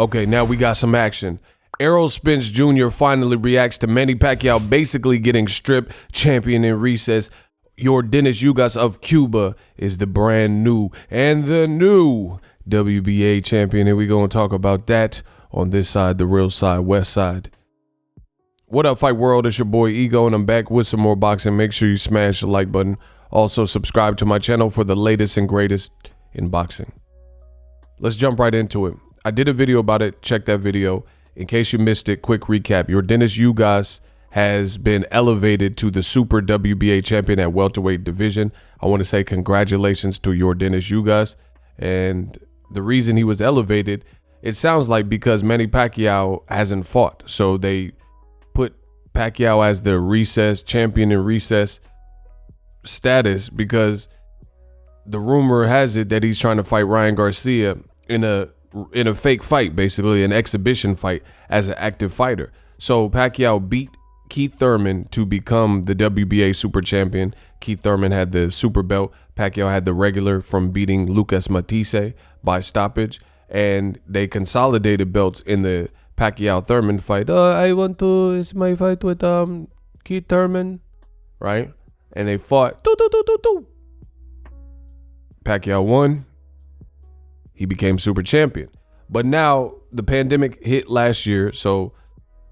Okay, now we got some action. ERROL Spence Jr. finally reacts to Manny Pacquiao basically getting stripped, champion in recess. Your Dennis UGAS of Cuba is the brand new and the new WBA champion. And we're going to talk about that on this side, the real side, west side. What up, Fight World? It's your boy Ego, and I'm back with some more boxing. Make sure you smash the like button. Also, subscribe to my channel for the latest and greatest in boxing. Let's jump right into it. I did a video about it. Check that video. In case you missed it, quick recap. Your Dennis UGAS has been elevated to the Super WBA champion at welterweight division. I want to say congratulations to your Dennis UGAS. And the reason he was elevated, it sounds like because Manny Pacquiao hasn't fought. So they put Pacquiao as the recess champion in recess status because the rumor has it that he's trying to fight Ryan Garcia in a fake fight, basically an exhibition fight as an active fighter. So Pacquiao beat Keith Thurman to become the WBA super champion. Keith Thurman had the super belt. Pacquiao had the regular from beating Lucas Matisse by stoppage. And they consolidated belts in the Pacquiao-Thurman fight. It's my fight with Keith Thurman, right? And they fought. Pacquiao won. He became super champion. But now the pandemic hit last year, so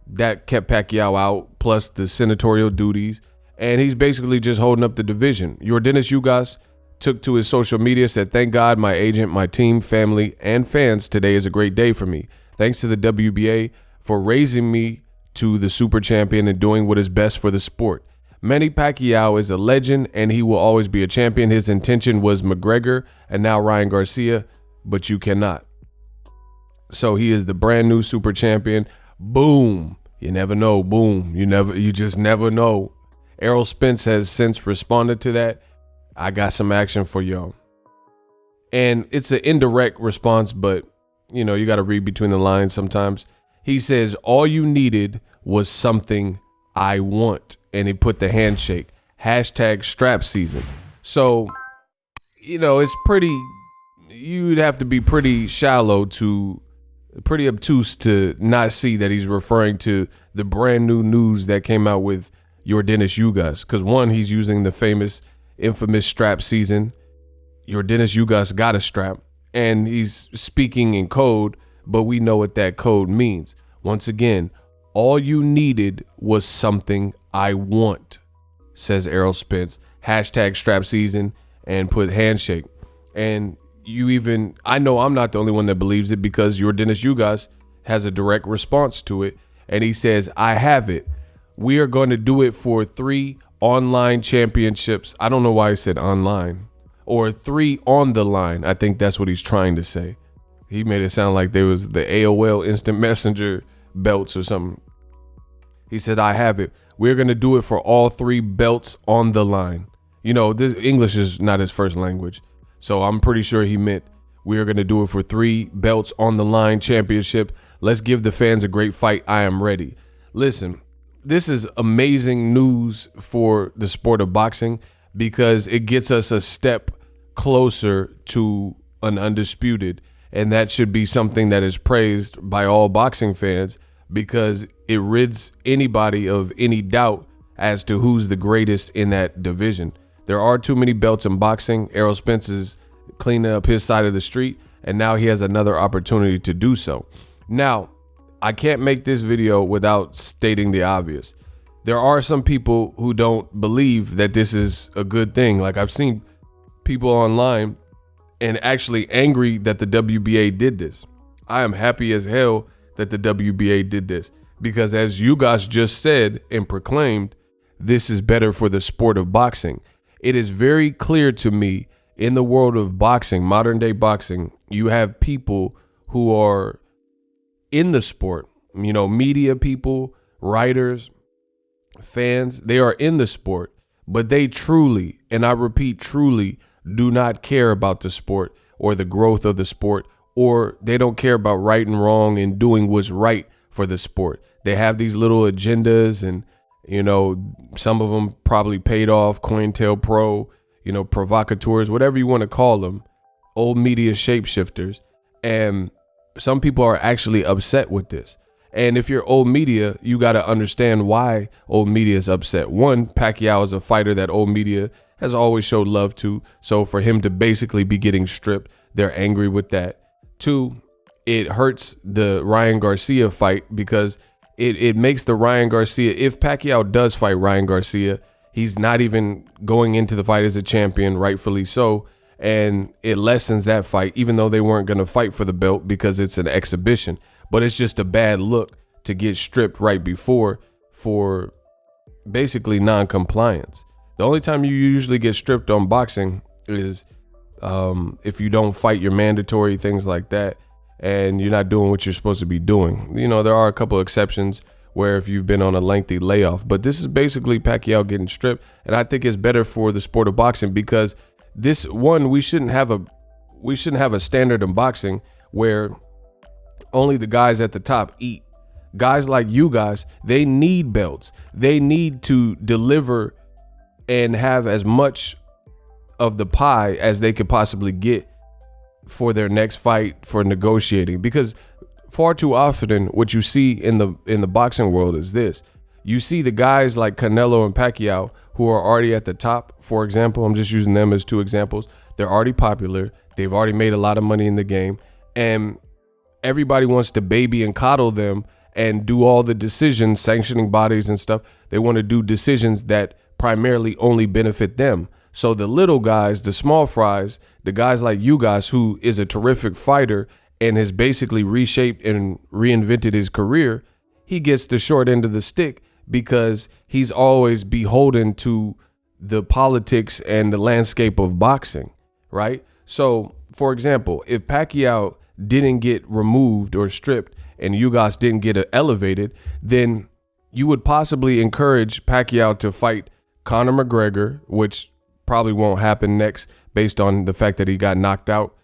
that kept Pacquiao out, plus the senatorial duties, and he's basically just holding up the division. Your Dennis UGAS took to his social media, said, "Thank God, my agent, my team, family, and fans, today is a great day for me. Thanks to the WBA for raising me to the super champion and doing what is best for the sport. Manny Pacquiao is a legend, and he will always be a champion. His intention was McGregor and now Ryan Garcia, but you cannot." So he is the brand new super champion. Boom. You never know. Boom. You just never know. ERROL Spence has since responded to that. I got some action for y'all. And it's an indirect response, but you know, you got to read between the lines sometimes. He says, "All you needed was something I want." And he put the handshake. Hashtag strap season. So, you know, it's pretty, you'd have to be pretty shallow to, pretty obtuse to not see that he's referring to the brand new news that came out with your Dennis UGAS. Because one, he's using the famous, infamous strap season. Your Dennis UGAS got a strap, and he's speaking in code, but we know what that code means. Once again, all you needed was something I want, says ERROL Spence. Hashtag strap season, and put handshake. And you even, I know I'm not the only one that believes it, because your Dennis UGAS has a direct response to it. And he says, "I have it. We are going to do it for 3 online championships." I don't know why he said online, or 3 on the line. I think that's what he's trying to say. He made it sound like there was the AOL instant messenger belts or something. He said, "I have it. We're going to do it for all 3 belts on the line." You know, this English is not his first language. So I'm pretty sure he meant we are going to do it for 3 belts on the line championship. Let's give the fans a great fight. I am ready. Listen, this is amazing news for the sport of boxing, because it gets us a step closer to an undisputed. And that should be something that is praised by all boxing fans, because it rids anybody of any doubt as to who's the greatest in that division. There are too many belts in boxing. ERROL Spence is cleaning up his side of the street, and now he has another opportunity to do so. Now, I can't make this video without stating the obvious. There are some people who don't believe that this is a good thing. Like, I've seen people online and actually angry that the WBA did this. I am happy as hell that the WBA did this, because as you guys just said and proclaimed, this is better for the sport of boxing. It is very clear to me, in the world of boxing, modern day boxing, you have people who are in the sport, you know, media people, writers, fans, they are in the sport, but they truly, and I repeat, truly do not care about the sport or the growth of the sport, or they don't care about right and wrong and doing what's right for the sport. They have these little agendas, and you know, some of them probably paid off, COINTELPRO, you know, provocateurs, whatever you want to call them, old media shapeshifters. And some people are actually upset with this. And if you're old media, you got to understand why old media is upset. One, Pacquiao is a fighter that old media has always showed love to. So for him to basically be getting stripped, they're angry with that. Two, it hurts the Ryan Garcia fight because it makes the Ryan Garcia, if Pacquiao does fight Ryan Garcia, he's not even going into the fight as a champion, rightfully so. And it lessens that fight, even though they weren't going to fight for the belt because it's an exhibition. But it's just a bad look to get stripped right before for basically non-compliance. The only time you usually get stripped on boxing is if you don't fight your mandatory things like that and you're not doing what you're supposed to be doing. You know, there are a couple exceptions where if you've been on a lengthy layoff, but this is basically Pacquiao getting stripped. And I think it's better for the sport of boxing because this one, we shouldn't have a standard in boxing where only the guys at the top eat. Guys like UGAS, they need belts. They need to deliver and have as much of the pie as they could possibly get for their next fight, for negotiating. Because far too often what you see in the boxing world is this. You see the guys like Canelo and Pacquiao who are already at the top. For example, I'm just using them as two examples. They're already popular. They've already made a lot of money in the game. And everybody wants to baby and coddle them and do all the decisions, sanctioning bodies and stuff. They want to do decisions that primarily only benefit them. So the little guys, the small fries, the guys like UGAS, who is a terrific fighter and has basically reshaped and reinvented his career, he gets the short end of the stick because he's always beholden to the politics and the landscape of boxing, right? So, for example, if Pacquiao didn't get removed or stripped and UGAS didn't get elevated, then you would possibly encourage Pacquiao to fight Conor McGregor, which probably won't happen next based on the fact that he got knocked out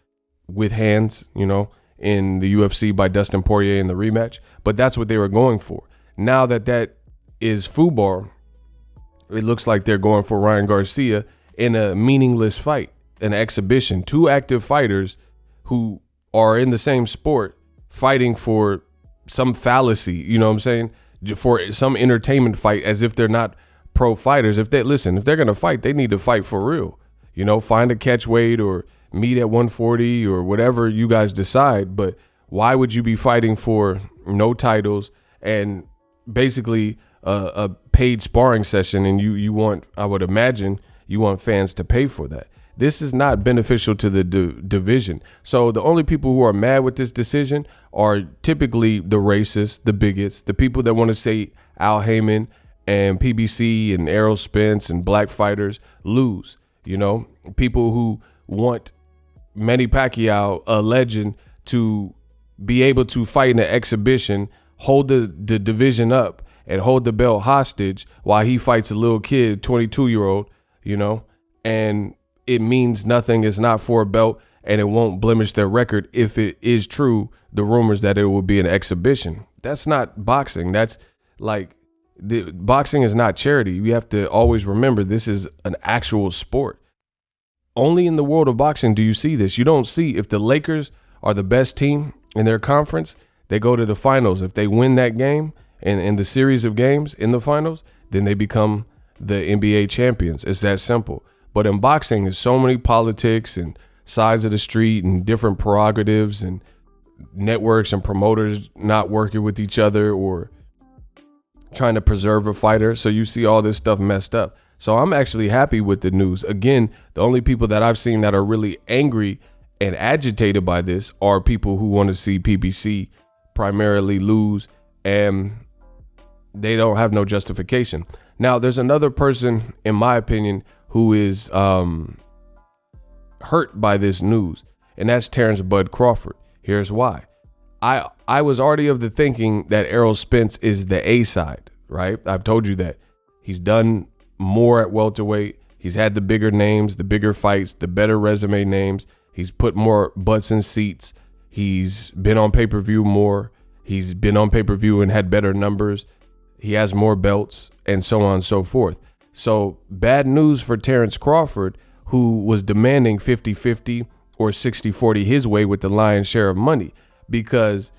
with hands, you know, in the UFC by Dustin Poirier in the rematch. But that's what they were going for. Now that that is FUBAR, it looks like they're going for Ryan Garcia in a meaningless fight, an exhibition. Two active fighters who are in the same sport fighting for some fallacy, you know what I'm saying? For some entertainment fight, as if they're not pro fighters. If they're going to fight, they need to fight for real. You know, find a catch weight or meet at 140 or whatever you guys decide. But why would you be fighting for no titles and basically a paid sparring session? And you want, I would imagine, you want fans to pay for that. This is not beneficial to the division. So the only people who are mad with this decision are typically the racists, the bigots, the people that want to say Al Heyman and PBC and Errol Spence and black fighters lose. You know, people who want Manny Pacquiao, a legend, to be able to fight in an exhibition, hold the division up and hold the belt hostage while he fights a little kid, 22-year-old, you know, and it means nothing. It's not for a belt and it won't blemish their record if it is true, the rumors that it will be an exhibition. That's not boxing. That's like, boxing is not charity. You have to always remember this is an actual sport. Only in the world of boxing do you see this. You don't see, if the Lakers are the best team in their conference, they go to the finals. If they win that game and in the series of games in the finals, then they become the NBA champions. It's that simple. But in boxing, there's so many politics and sides of the street and different prerogatives and networks and promoters not working with each other or trying to preserve a fighter. So you see all this stuff messed up. So I'm actually happy with the news. Again, the only people that I've seen that are really angry and agitated by this are people who want to see PBC primarily lose, and they don't have no justification. Now, there's another person, in my opinion, who is hurt by this news, and that's Terrence Bud Crawford. Here's why. I was already of the thinking that Errol Spence is the A side, right? I've told you that. He's done more at welterweight. He's had the bigger names, the bigger fights, the better resume names. He's put more butts in seats. He's been on pay-per-view more. He's been on pay-per-view and had better numbers. He has more belts and so on and so forth. So bad news for Terrence Crawford, who was demanding 50-50 or 60-40 his way with the lion's share of money. because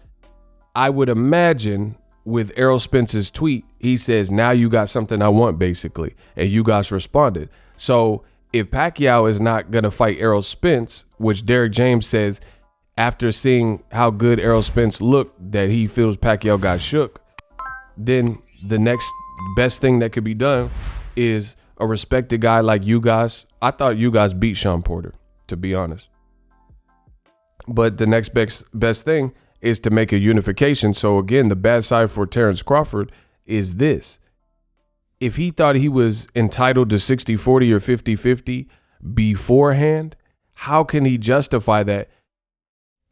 I would imagine with Errol Spence's tweet, he says, now you got something I want, basically. And UGAS responded. So if Pacquiao is not going to fight Errol Spence, which Derek James says after seeing how good Errol Spence looked, that he feels Pacquiao got shook, then the next best thing that could be done is a respected guy like UGAS. I thought UGAS beat Sean Porter, to be honest. But the next best thing is to make a unification. So again, the bad side for Terrence Crawford is this. If he thought he was entitled to 60-40 or 50-50 beforehand, how can he justify that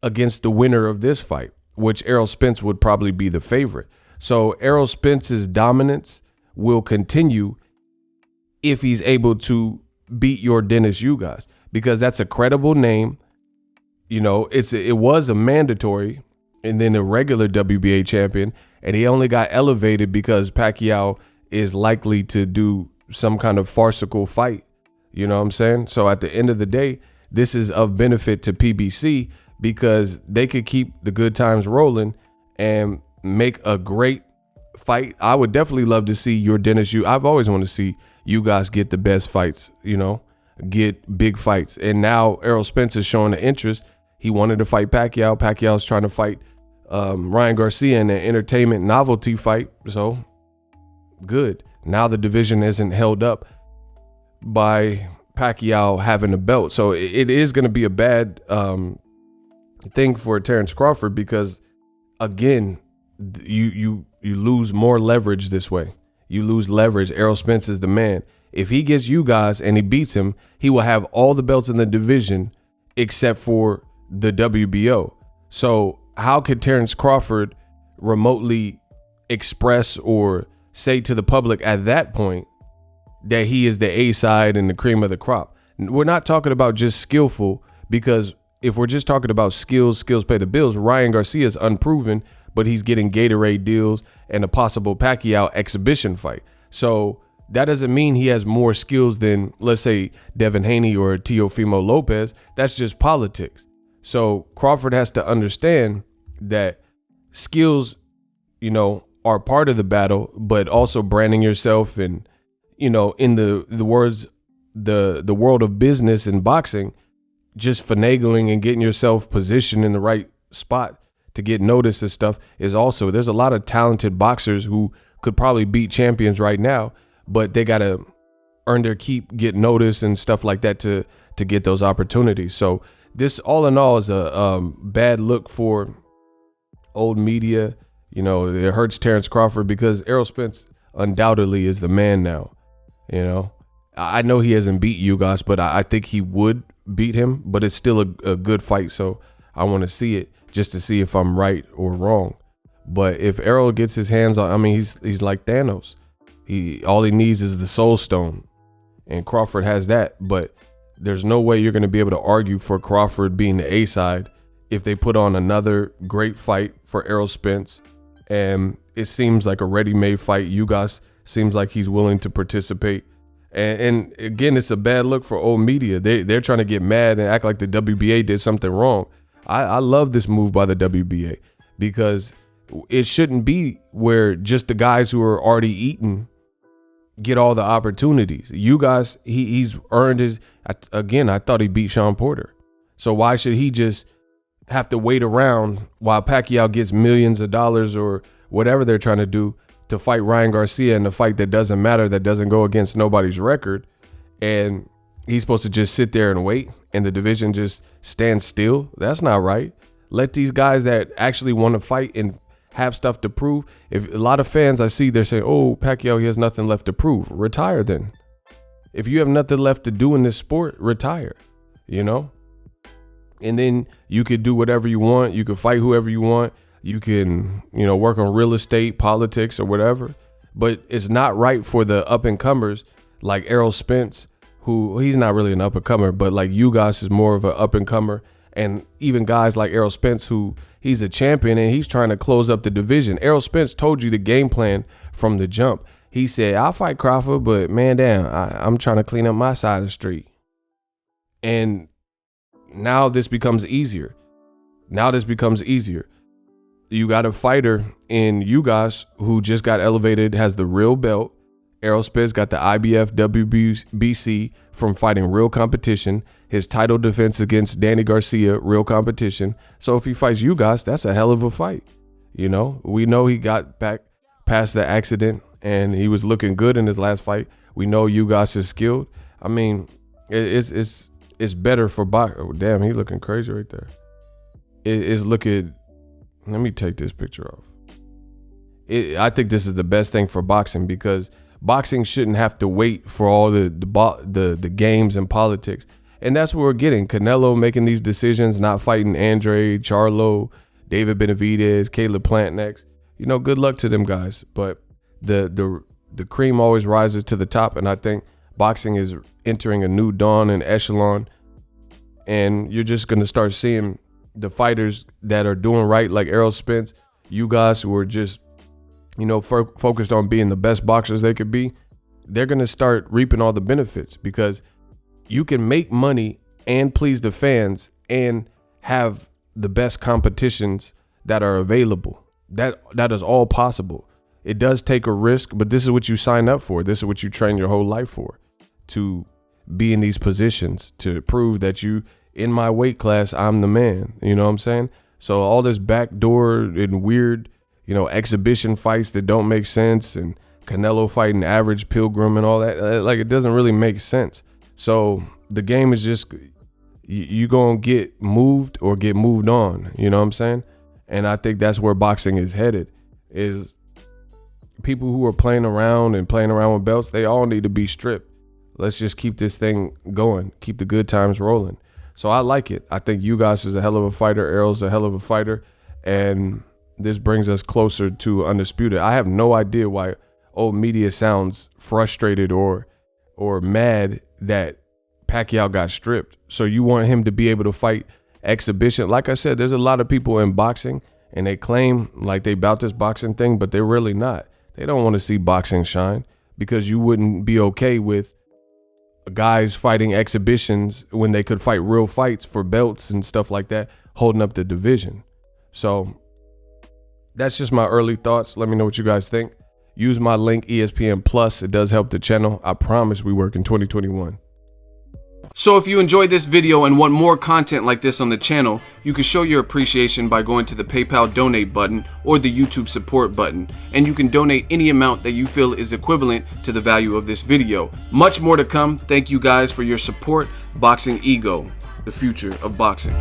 against the winner of this fight, which Errol Spence would probably be the favorite? So Errol Spence's dominance will continue if he's able to beat your Dennis UGAS, because that's a credible name. You know, it was a mandatory and then a regular WBA champion, and he only got elevated because Pacquiao is likely to do some kind of farcical fight. You know what I'm saying? So at the end of the day, this is of benefit to PBC because they could keep the good times rolling and make a great fight. I would definitely love to see your Dennis I've always wanted to see you guys get the best fights, you know, get big fights. And now Errol Spence is showing the interest. He wanted to fight Pacquiao. Pacquiao's trying to fight Ryan Garcia in an entertainment novelty fight. So good. Now the division isn't held up by Pacquiao having a belt. So it is going to be a bad thing for Terrence Crawford because, again, you lose more leverage this way. You lose leverage. Errol Spence is the man. If he gets UGAS and he beats him, he will have all the belts in the division except for the WBO. So how could Terrence Crawford remotely express or say to the public at that point that he is the A side and the cream of the crop? We're not talking about just skillful, because if we're just talking about skills pay the bills. Ryan Garcia is unproven, but he's getting Gatorade deals and a possible Pacquiao exhibition fight. So that doesn't mean he has more skills than, let's say, Devin Haney or Teofimo Lopez. That's just politics. So Crawford has to understand that skills, you know, are part of the battle, but also branding yourself and, you know, in the words, the world of business and boxing, just finagling and getting yourself positioned in the right spot to get noticed and stuff is also, there's a lot of talented boxers who could probably beat champions right now, but they got to earn their keep, get noticed and stuff like that to get those opportunities. So this all in all is a bad look for old media. You know, it hurts Terrence Crawford because Errol Spence undoubtedly is the man now. You know, I know he hasn't beat UGAS, but I think he would beat him, but it's still a good fight. So I want to see it just to see if I'm right or wrong. But if Errol gets his hands on, I mean, he's like Thanos. All he needs is the Soul Stone, and Crawford has that. But there's no way you're going to be able to argue for Crawford being the A side if they put on another great fight for Errol Spence. And it seems like a ready-made fight. UGAS seems like he's willing to participate. And again, it's a bad look for old media. They're trying to get mad and act like the WBA did something wrong. I love this move by the WBA because it shouldn't be where just the guys who are already eating get all the opportunities. UGAS, he's earned his, again, I thought he beat Sean Porter. So why should he just have to wait around while Pacquiao gets millions of dollars or whatever they're trying to do to fight Ryan Garcia in a fight that doesn't matter, that doesn't go against nobody's record, and he's supposed to just sit there and wait and the division just stand still? That's not right. Let these guys that actually want to fight and have stuff to prove. If a lot of fans I see, they're saying, oh, Pacquiao, he has nothing left to prove. Retire then. If you have nothing left to do in this sport, retire, you know? And then you could do whatever you want. You could fight whoever you want. You can, you know, work on real estate, politics, or whatever. But it's not right for the up-and-comers like Errol Spence, who he's not really an up-and-comer, but like UGAS is more of an up-and-comer. And even guys like Errol Spence, who he's a champion and he's trying to close up the division. Errol Spence told you the game plan from the jump. He said, I'll fight Crawford, but man, damn, I'm trying to clean up my side of the street. And now this becomes easier. Now this becomes easier. You got a fighter in UGAS who just got elevated, has the real belt. ERROL Spence got the IBF WBC from fighting real competition. His title defense against Danny Garcia, real competition. So if he fights UGAS, that's a hell of a fight. You know, we know he got back past the accident and he was looking good in his last fight. We know UGAS is skilled. I mean, it's better for boxing. Oh, damn, he looking crazy right there. It's looking. Let me take this picture off. I think this is the best thing for boxing because boxing shouldn't have to wait for all the games and politics. And that's what we're getting. Canelo making these decisions, not fighting Andre, Charlo, David Benavidez, Caleb Plant next. You know, good luck to them guys. But the cream always rises to the top. And I think boxing is entering a new dawn and echelon. And you're just going to start seeing the fighters that are doing right, like ERROL Spence, UGAS, who are just, you know, focused on being the best boxers they could be. They're going to start reaping all the benefits because you can make money and please the fans and have the best competitions that are available. That is all possible. It does take a risk, but this is what you sign up for. This is what you train your whole life for, to be in these positions, to prove that you, in my weight class, I'm the man. You know what I'm saying? So all this backdoor and weird, you know, exhibition fights that don't make sense, and Canelo fighting Average Pilgrim and all that, like, it doesn't really make sense. So the game is just, you gonna get moved or get moved on. You know what I'm saying? And I think that's where boxing is headed, is people who are playing around with belts, they all need to be stripped. Let's just keep this thing going, keep the good times rolling. So I like it. I think UGAS is a hell of a fighter. ERROL's a hell of a fighter. And this brings us closer to undisputed. I have no idea why old media sounds frustrated or mad that Pacquiao got stripped. So you want him to be able to fight exhibition. Like I said, there's a lot of people in boxing and they claim like they about this boxing thing, but they're really not. They don't want to see boxing shine because you wouldn't be okay with guys fighting exhibitions when they could fight real fights for belts and stuff like that, holding up the division. So that's just my early thoughts. Let me know what you guys think. Use my link, ESPN Plus. It does help the channel. I promise we work in 2021. So if you enjoyed this video and want more content like this on the channel, you can show your appreciation by going to the PayPal donate button or the YouTube support button, and you can donate any amount that you feel is equivalent to the value of this video. Much more to come. Thank you guys for your support. Boxingego, the future of boxing.